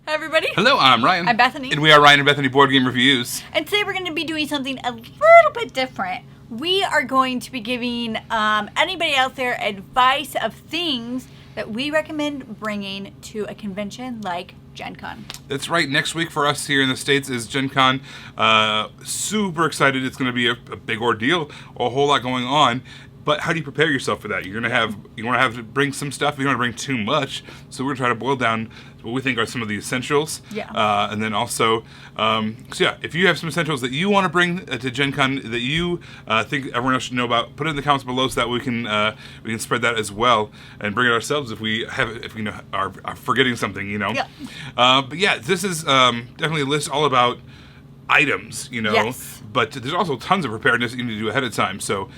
Hi, everybody. Hello, I'm Ryan. I'm Bethany. And we are Ryan and Bethany Board Game Reviews. And today we're going to be doing something a little bit different. We are going to be giving anybody out there advice of things that we recommend bringing to a convention like Gen Con. That's right. Next week for us here in the States is Gen Con. Super excited. It's going to be a big ordeal, a whole lot going on. But how do you prepare yourself for that? You want to have to bring some stuff. You don't want to bring too much. So we're going to try to boil down what we think are some of the essentials. Yeah. And then also, if you have some essentials that you want to bring to Gen Con that you think everyone else should know about, put it in the comments below so that we can spread that as well and bring it ourselves if we are forgetting something. Yeah. But yeah, this is definitely a list all about items. Yes. But there's also tons of preparedness that you need to do ahead of time. So.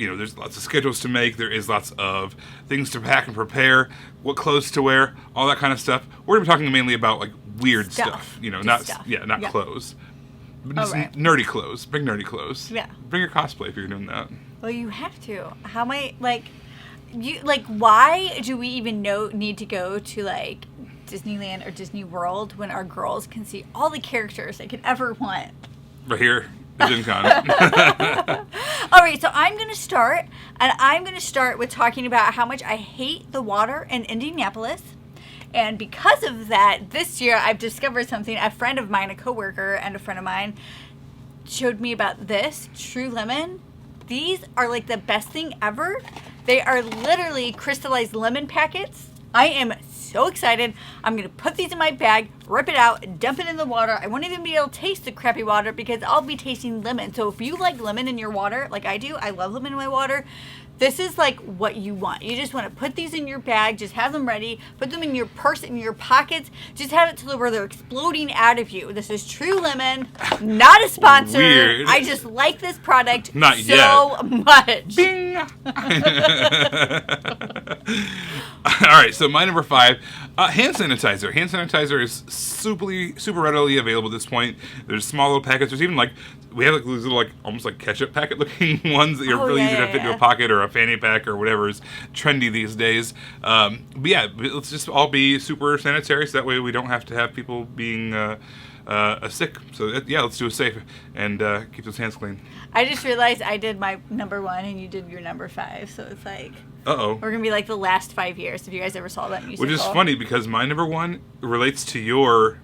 There's lots of schedules to make. There is lots of things to pack and prepare, what clothes to wear, all that kind of stuff. We're going to be talking mainly about like weird stuff, not clothes. But just nerdy clothes. Bring nerdy clothes. Yeah. Bring your cosplay if you're doing that. Well, you have to. How am I why do we even need to go to like Disneyland or Disney World when our girls can see all the characters they could ever want? Right here. Gen Con. All right, so I'm going to start, and I'm going to start with talking about how much I hate the water in Indianapolis. And because of that, this year I've discovered something. A friend of mine, a coworker, and a friend of mine showed me about this, True Lemon. These are like the best thing ever. They are literally crystallized lemon packets. I am so excited. I'm going to put these in my bag, rip it out, dump it in the water. I won't even be able to taste the crappy water because I'll be tasting lemon. So if you like lemon in your water, like I do, I love lemon in my water. This is like what you want. You just want to put these in your bag, just have them ready, put them in your purse, in your pockets, just have it to where they're exploding out of you. This is True Lemon, not a sponsor. Weird. I just like this product Not so much. Bing! All right, so my number 5, hand sanitizer. Hand sanitizer is super readily available at this point. There's small little packets. There's even we have these little almost like ketchup packet looking ones that are really easy to fit into a pocket or a fanny pack or whatever is trendy these days. But yeah, let's just all be super sanitary so that way we don't have to have people being sick. So let's do it safe and keep those hands clean. I just realized I did my number 1 and you did your number 5, so it's like we're gonna be like the last 5 years. If you guys ever saw that musical, which is funny because my number 1 relates to your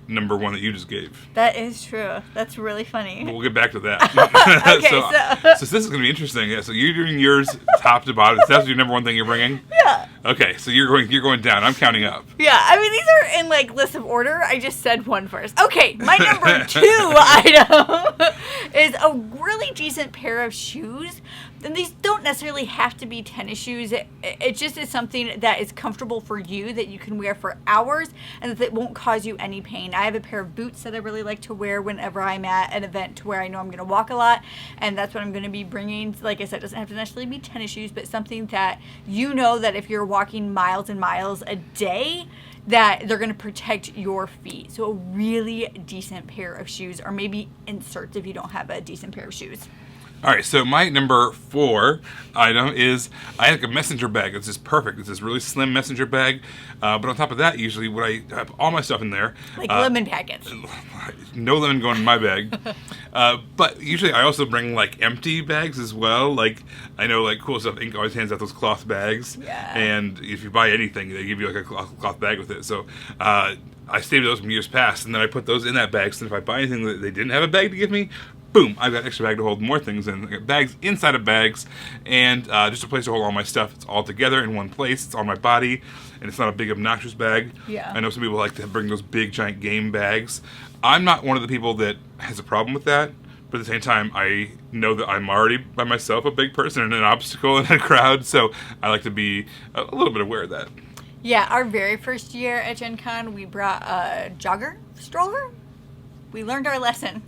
number 1 that you just gave. That is true. That's really funny. We'll get back to that. Okay, so this is going to be interesting. Yeah, so you're doing yours top to bottom. That's your number 1 thing you're bringing? Yeah. Okay, so you're going down. I'm counting up. Yeah, I mean, these are in list of order. I just said one first. Okay, my number 2 item is a really decent pair of shoes. And these don't necessarily have to be tennis shoes. It just is something that is comfortable for you, that you can wear for hours, and that won't cause you any pain. I have a pair of boots that I really like to wear whenever I'm at an event to where I know I'm going to walk a lot, and that's what I'm going to be bringing. Like I said, it doesn't have to necessarily be tennis shoes, but something that you know that if you're walking miles and miles a day, that they're going to protect your feet. So a really decent pair of shoes, or maybe inserts if you don't have a decent pair of shoes. All right, so my number 4 item is I have a messenger bag. It's just perfect. It's this really slim messenger bag. But on top of that, usually what I have all my stuff in there. Like lemon packets. No lemon going in my bag. But usually I also bring empty bags as well. I know Cool Stuff Inc. always hands out those cloth bags. Yeah. And if you buy anything, they give you a cloth bag with it. So I saved those from years past, and then I put those in that bag. So if I buy anything that they didn't have a bag to give me, boom, I've got an extra bag to hold more things in. I got bags inside of bags, and just a place to hold all my stuff. It's all together in one place. It's on my body, and it's not a big, obnoxious bag. Yeah. I know some people like to bring those big, giant game bags. I'm not one of the people that has a problem with that, but at the same time, I know that I'm already, by myself, a big person and an obstacle in a crowd, so I like to be a little bit aware of that. Yeah, our very first year at Gen Con, we brought a jogger stroller. We learned our lesson.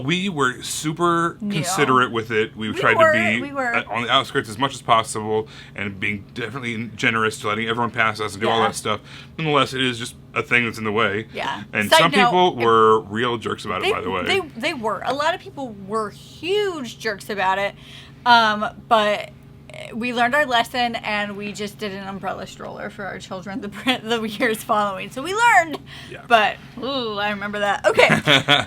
We were super considerate with it. We tried to be on the outskirts as much as possible and being definitely generous to letting everyone pass us and do all that stuff. Nonetheless, it is just a thing that's in the way. Yeah. And some people were real jerks about it, by the way. They were. A lot of people were huge jerks about it. But we learned our lesson, and we just did an umbrella stroller for our children the years following. So we learned, but I remember that. Okay,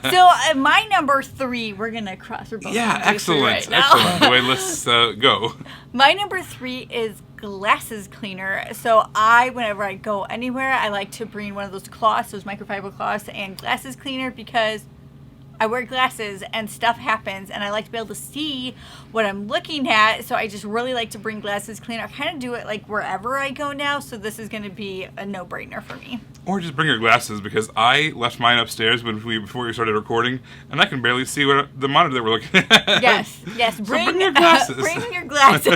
so my number 3, we're gonna cross. We're both excellent, right now. excellent. Wait, let's go. My number 3 is glasses cleaner. So whenever I go anywhere, I like to bring one of those cloths, those microfiber cloths, and glasses cleaner, because I wear glasses and stuff happens, and I like to be able to see what I'm looking at. So I just really like to bring glasses cleaner. I kind of do it like wherever I go now. So this is going to be a no-brainer for me. Or just bring your glasses, because I left mine upstairs before we started recording, and I can barely see what the monitor that we're looking at. Yes. Bring your glasses. Bring your glasses.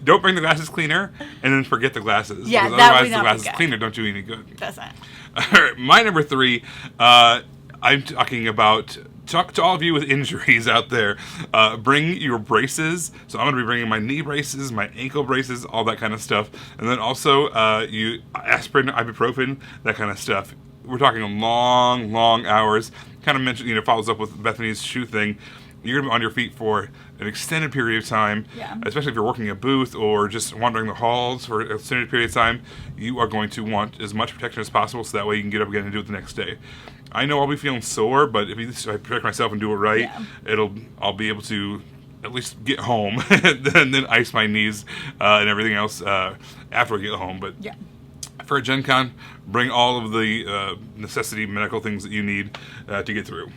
Don't bring the glasses cleaner, and then forget the glasses. Yeah, because that otherwise would not the be glasses good. cleaner don't do any good. Doesn't. All right, my number 3. I'm talking about. Talk to all of you with injuries out there. Bring your braces. So I'm going to be bringing my knee braces, my ankle braces, all that kind of stuff. And then also aspirin, ibuprofen, that kind of stuff. We're talking long, long hours. Kind of mentioned, follows up with Bethany's shoe thing. You're going to be on your feet for an extended period of time, especially if you're working a booth or just wandering the halls for an extended period of time. You are going to want as much protection as possible, so that way you can get up again and do it the next day. I know I'll be feeling sore, but if I protect myself and do it right, I'll be able to at least get home and then ice my knees and everything else after I get home. But for a Gen Con, bring all of the necessity medical things that you need to get through.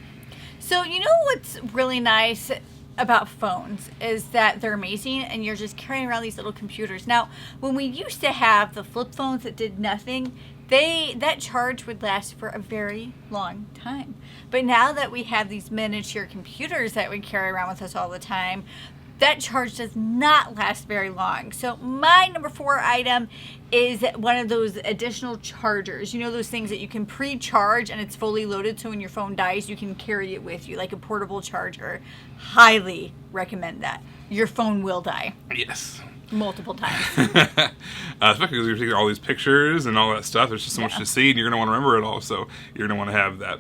So you know what's really nice about phones is that they're amazing, and you're just carrying around these little computers. Now, when we used to have the flip phones that did nothing, that charge would last for a very long time. But now that we have these miniature computers that we carry around with us all the time, that charge does not last very long. So my number 4 item is one of those additional chargers. You know, those things that you can pre-charge and it's fully loaded, so when your phone dies, you can carry it with you, like a portable charger. Highly recommend that. Your phone will die. Yes. Multiple times. Especially because you're taking all these pictures and all that stuff. There's just so much to see, and you're going to want to remember it all, so you're going to want to have that.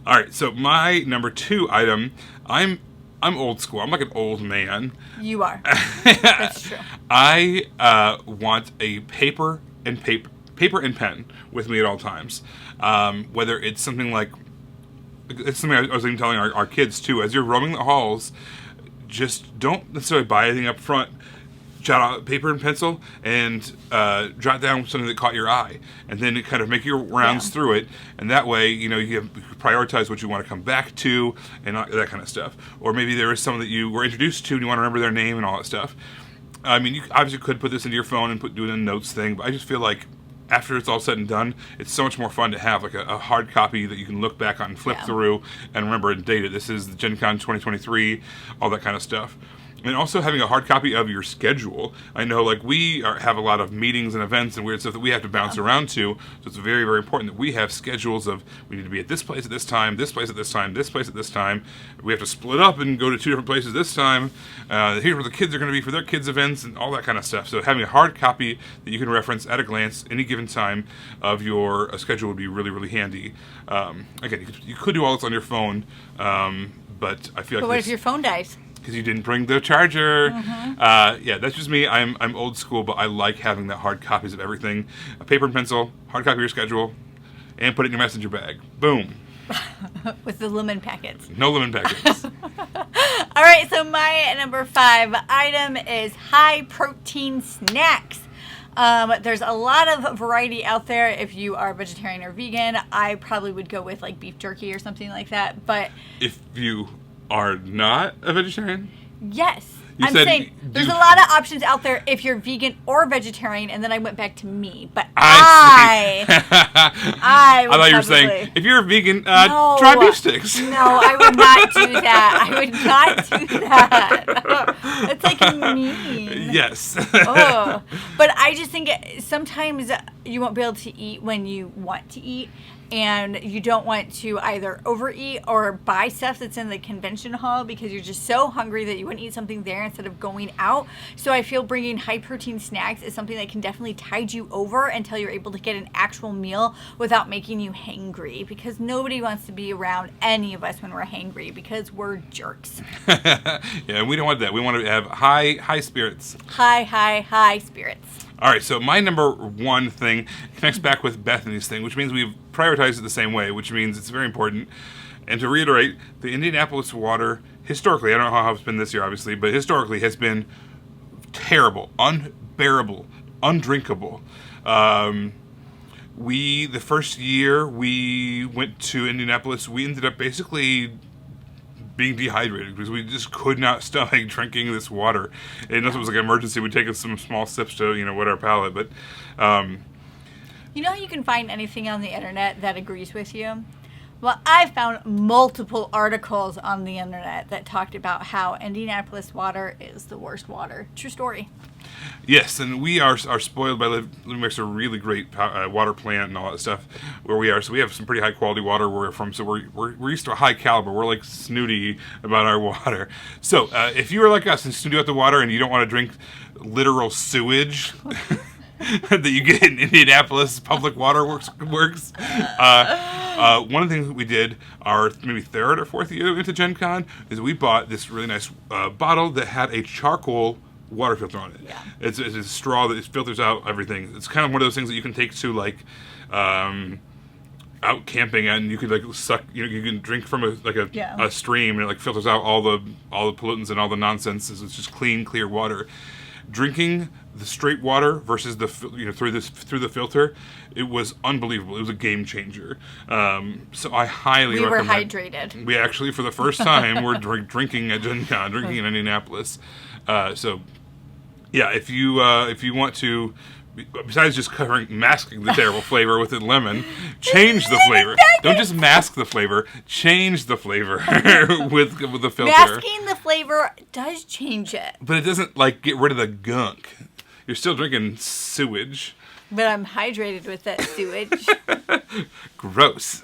All right, so my number 2 item, I'm old school. I'm like an old man. You are. That's true. I want a paper and pen with me at all times. Whether it's something like, it's something I was even telling our kids too. As you're roaming the halls, just don't necessarily buy anything up front. Jot out paper and pencil and jot down something that caught your eye, and then kind of make your rounds through it, and that way you prioritize what you want to come back to and that kind of stuff. Or maybe there is someone that you were introduced to and you want to remember their name and all that stuff. I mean, you obviously could put this into your phone and do it in a notes thing, but I just feel like after it's all said and done, it's so much more fun to have like a hard copy that you can look back on and flip through and remember and date it. This is the Gen Con 2023, all that kind of stuff. And also having a hard copy of your schedule. I know, like, we have a lot of meetings and events and weird stuff that we have to bounce around to, so it's very, very important that we have schedules of, we need to be at this place at this time, this place at this time, this place at this time. We have to split up and go to 2 different places this time. Here's where the kids are going to be for their kids' events and all that kind of stuff. So having a hard copy that you can reference at a glance any given time of your schedule would be really, really handy. Again, you could do all this on your phone, but I feel like... But what if your phone dies? Because you didn't bring the charger. That's just me. I'm old school, but I like having that hard copies of everything. A paper and pencil, hard copy of your schedule, and put it in your messenger bag. Boom. With the lemon packets. No lemon packets. All right, so my number 5 item is high protein snacks. There's a lot of variety out there. If you are vegetarian or vegan, I probably would go with like beef jerky or something like that. But if you are not a vegetarian? Yes. You I'm saying there's a lot of options out there if you're vegan or vegetarian, and then I went back to me. But I thought you were saying, if you're a vegan, try beef sticks. No, I would not do that. I would not do that. It's like mean. Yes. But I just think sometimes you won't be able to eat when you want to eat. and you don't want to either overeat or buy stuff that's in the convention hall because you're just so hungry that you wouldn't eat something there instead of going out. So I feel bringing high protein snacks is something that can definitely tide you over until you're able to get an actual meal without making you hangry, because nobody wants to be around any of us when we're hangry because we're jerks. Yeah, we don't want that. We want to have high spirits. High spirits. All right, so my number one thing connects back with Bethany's thing, which means we've prioritized it the same way, which means it's very important. And to reiterate, the Indianapolis water, historically, I don't know how it's been this year, obviously, but historically has been terrible, unbearable, undrinkable. The first year we went to Indianapolis, we ended up basically being dehydrated because we just could not stomach drinking this water. Unless it was like an emergency, we'd take some small sips to, wet our palate. But you know how you can find anything on the internet that agrees with you? Well, I found multiple articles on the internet that talked about how Indianapolis water is the worst water. True story. Yes, and we are spoiled by living next to a really great water plant and all that stuff where we are. So we have some pretty high quality water where we're from. So we're used to a high caliber. We're like snooty about our water. So if you are like us and snooty about the water and you don't want to drink literal sewage that you get in Indianapolis Public Water Works. One of the things that we did, our maybe third or fourth year into Gen Con, is we bought this really nice bottle that had a charcoal water filter on it. Yeah. It's a straw that filters out everything. It's kind of one of those things that you can take to like out camping and you could like suck. You can drink from a stream and it like filters out all the pollutants and all the nonsense. It's just clean, clear water. Drinking the straight water versus the through the filter, it was unbelievable. It was a game changer. So I highly recommend. We were hydrated. We actually, for the first time, were drinking at Gen Con, drinking in Indianapolis. So yeah, if you want to, besides just masking the terrible flavor with a lemon, change the flavor. Don't just mask the flavor. Change the flavor with the filter. Masking the flavor does change it, but it doesn't like get rid of the gunk. You're still drinking sewage. But I'm hydrated with that sewage. Gross.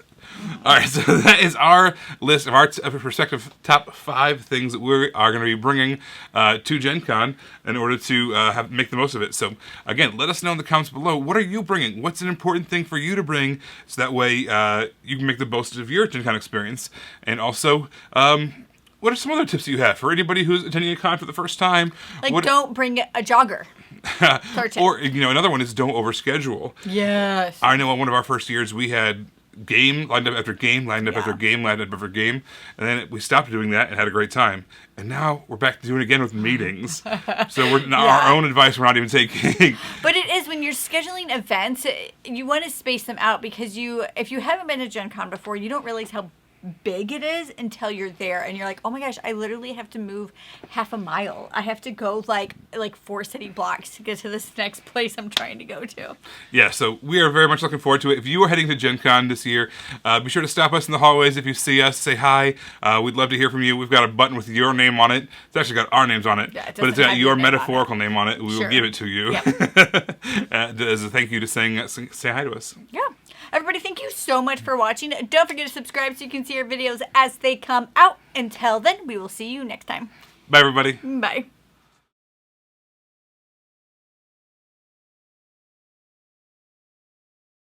All right, so that is our list of our perspective top 5 things that we are going to be bringing to Gen Con in order to make the most of it. So, again, let us know in the comments below, what are you bringing? What's an important thing for you to bring so that way you can make the most of your Gen Con experience? And also, what are some other tips you have for anybody who's attending a con for the first time? Like, don't bring a jogger. Or, another one is don't overschedule. Yes. I know one of our first years we had game lined up after game, lined up after game, lined up after game, and then we stopped doing that and had a great time. And now we're back to doing it again with meetings. So we're our own advice we're not even taking. But it is, when you're scheduling events, you want to space them out because if you haven't been to Gen Con before, you don't realize how big it is until you're there and you're like, oh my gosh, I literally have to move half a mile. I have to go like 4 city blocks to get to this next place I'm trying to go to. Yeah, so we are very much looking forward to it. If you are heading to Gen Con this year, be sure to stop us in the hallways. If you see us, say hi. We'd love to hear from you. We've got a button with your name on it. It's actually got our names on it, but it's got your metaphorical name on it. We will give it to you as a thank you to say hi to us. Yeah. Everybody, thank you so much for watching. Don't forget to subscribe so you can see our videos as they come out. Until then, we will see you next time. Bye, everybody. Bye.